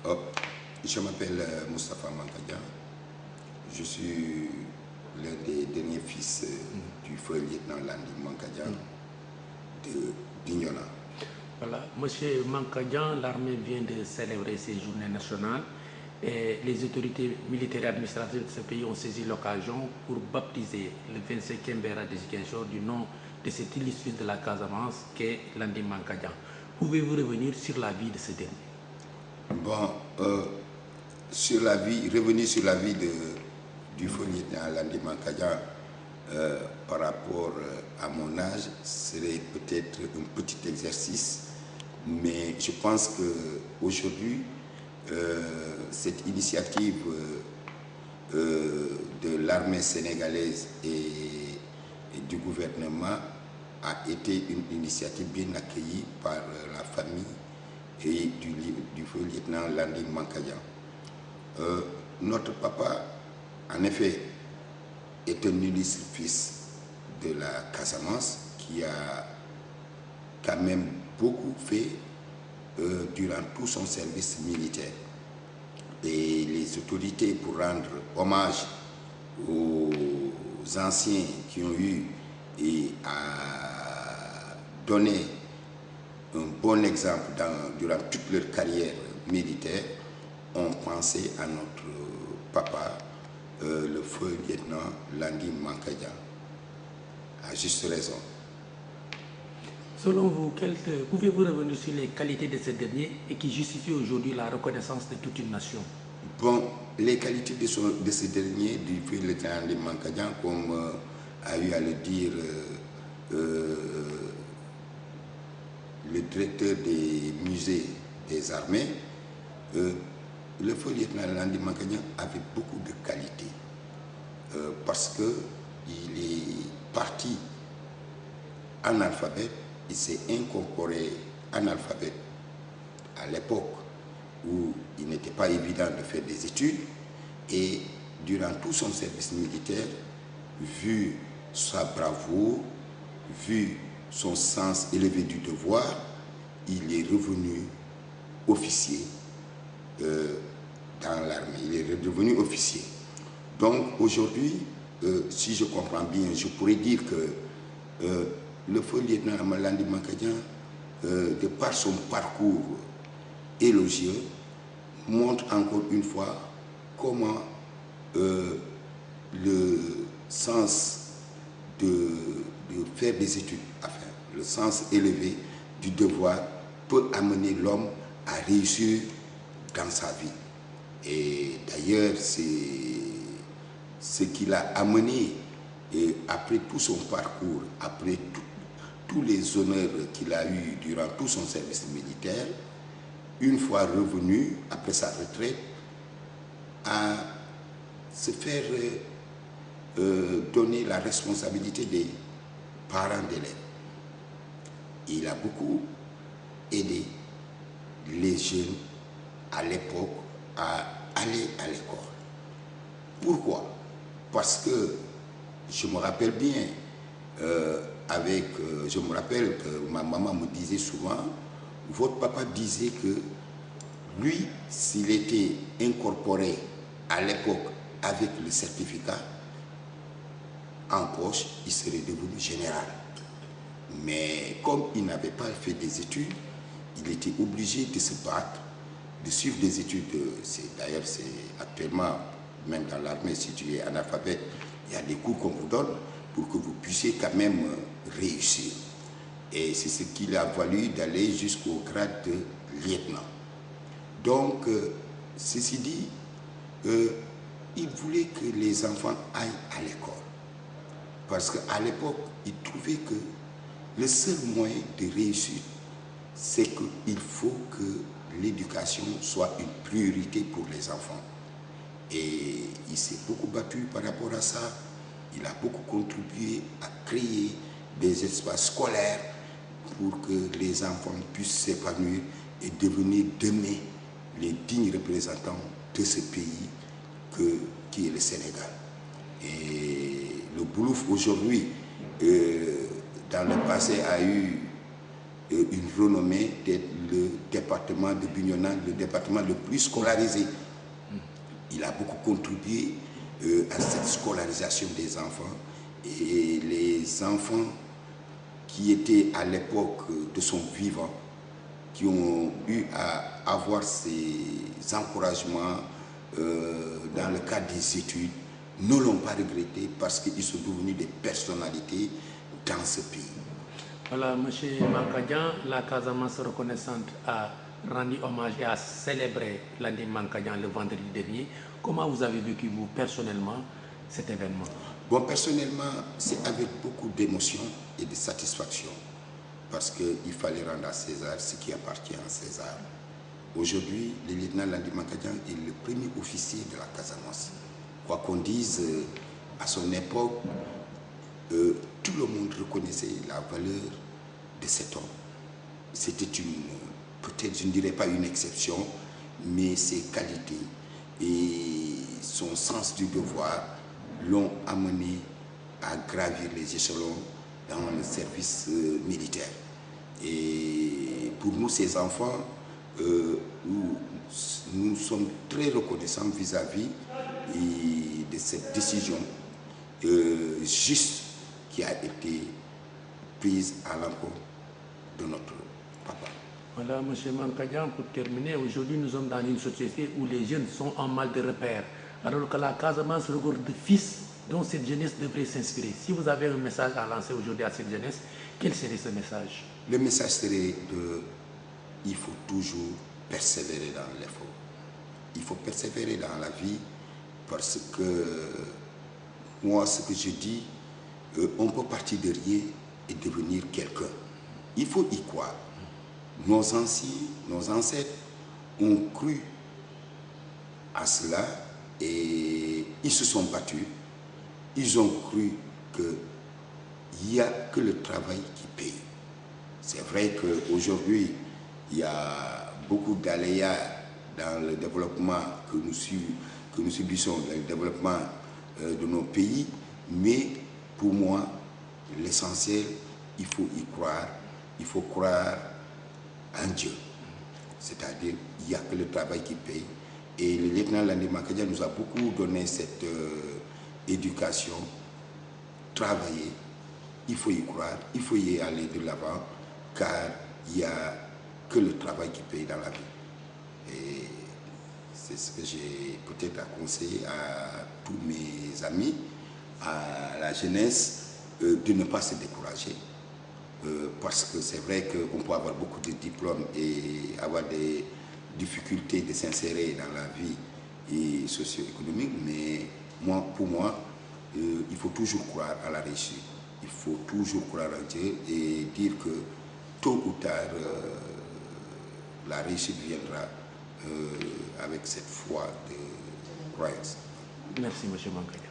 Oh, je m'appelle Moustapha Mankadia. Je suis l'un des derniers fils du feu lieutenant Landi Mankadia de Bignona. Voilà, Monsieur Mankadian, l'armée vient de célébrer ses journées nationales et les autorités militaires et administratives de ce pays ont saisi l'occasion pour baptiser le 25e Béra d'éducation du nom de cet illustre fils de la Casamance qu'est Landi Mankadian. Pouvez-vous revenir sur la vie de ce dernier? Bon, revenir sur la vie du feu lieutenant Landi Mankadia par rapport à mon âge serait peut-être un petit exercice, mais je pense qu'aujourd'hui, cette initiative de l'armée sénégalaise et du gouvernement a été une initiative bien accueillie par la famille et du feu lieutenant Landi Mankadia. Notre papa, en effet, est un illustre fils de la Casamance qui a quand même beaucoup fait durant tout son service militaire. Et les autorités, pour rendre hommage aux anciens qui ont eu et à donner un bon exemple durant toute leur carrière militaire, ont pensé à notre papa, le feu lieutenant Landi Mankadia, à juste raison. Selon vous, pouvez-vous revenir sur les qualités de ce dernier et qui justifient aujourd'hui la reconnaissance de toute une nation? Bon, les qualités de ce dernier, du feu lieutenant Landi Mankadia, comme a eu à le dire le directeur des musées des armées, le feu lieutenant Landi Mankadia avait beaucoup de qualités parce qu'il est parti analphabète, il s'est incorporé analphabète à l'époque où il n'était pas évident de faire des études, et durant tout son service militaire, vu sa bravoure, vu son sens élevé du devoir, il est revenu officier dans l'armée. Il est redevenu officier. Donc aujourd'hui, si je comprends bien, je pourrais dire que le feu lieutenant Landi Mankadia, de par son parcours élogieux, montre encore une fois comment le sens de faire des études, enfin, le sens élevé du devoir peut amener l'homme à réussir dans sa vie. Et d'ailleurs, c'est ce qui l'a amené, et après tout son parcours, après tous les honneurs qu'il a eus durant tout son service militaire, une fois revenu, après sa retraite, à se faire donner la responsabilité des parents d'élèves. Il a beaucoup aidé les jeunes à l'époque à aller à l'école. Pourquoi? Parce que je me rappelle bien, je me rappelle que ma maman me disait souvent, votre papa disait que lui, s'il était incorporé à l'époque avec le certificat en poche, il serait devenu général. Mais comme il n'avait pas fait des études, il était obligé de se battre, de suivre des études. D'ailleurs, c'est actuellement, même dans l'armée, si tu es analphabète, il y a des cours qu'on vous donne pour que vous puissiez quand même réussir. Et c'est ce qui l'a valu d'aller jusqu'au grade de lieutenant. Donc, ceci dit, il voulait que les enfants aillent à l'école. Parce qu'à l'époque, il trouvait que le seul moyen de réussir, c'est qu'il faut que l'éducation soit une priorité pour les enfants. Et il s'est beaucoup battu par rapport à ça. Il a beaucoup contribué à créer des espaces scolaires pour que les enfants puissent s'épanouir et devenir demain les dignes représentants de ce pays qui est le Sénégal. Et le Boulouf aujourd'hui, dans le passé, a eu une renommée d'être le département de Bignona, le département le plus scolarisé. Il a beaucoup contribué à cette scolarisation des enfants. Et les enfants qui étaient à l'époque de son vivant, qui ont eu à avoir ces encouragements dans le cadre des études, ne l'ont pas regretté parce qu'ils sont devenus des personnalités dans ce pays. Voilà, M. Mankadjan, la Casamance reconnaissante a rendu hommage et a célébré Landing Mankadjan le vendredi dernier. Comment vous avez vécu, vous, personnellement, cet événement? Bon, personnellement, c'est avec beaucoup d'émotion et de satisfaction, parce qu'il fallait rendre à César ce qui appartient à César. Aujourd'hui, le lieutenant Landing Mankadjan est le premier officier de la Casamance. Quoi qu'on dise, à son époque, tout le monde reconnaissait la valeur de cet homme. C'était peut-être, je ne dirais pas une exception, mais ses qualités et son sens du devoir l'ont amené à gravir les échelons dans le service militaire. Et pour nous, ces enfants, nous sommes très reconnaissants vis-à-vis de cette décision juste qui a été prise à l'encontre de notre papa. Voilà, M. Mankadjan, pour terminer, aujourd'hui nous sommes dans une société où les jeunes sont en mal de repère, alors que la Casamance regorge de fils dont cette jeunesse devrait s'inspirer. Si vous avez un message à lancer aujourd'hui à cette jeunesse, quel serait ce message? Le message serait il faut toujours persévérer dans l'effort. Il faut persévérer dans la vie parce que moi, ce que je dis, on peut partir de rien et devenir quelqu'un. Il faut y croire. Nos anciens, nos ancêtres ont cru à cela et ils se sont battus. Ils ont cru qu'il n'y a que le travail qui paye. C'est vrai qu'aujourd'hui, il y a beaucoup d'aléas dans le développement que nous subissons, dans le développement de nos pays, mais pour moi, l'essentiel, il faut y croire, il faut croire en Dieu. C'est-à-dire, il n'y a que le travail qui paye. Et le lieutenant Landing Mankadjan nous a beaucoup donné cette éducation, travailler, il faut y croire, il faut y aller de l'avant, car il n'y a que le travail qui paye dans la vie. Et c'est ce que j'ai peut-être à conseiller à tous mes amis, à la jeunesse, de ne pas se décourager. Parce que c'est vrai qu'on peut avoir beaucoup de diplômes et avoir des difficultés de s'insérer dans la vie socio-économique, mais pour moi, il faut toujours croire à la réussite. Il faut toujours croire en Dieu et dire que tôt ou tard, la réussite viendra avec cette foi de croyance. Merci, M. Mankadjan.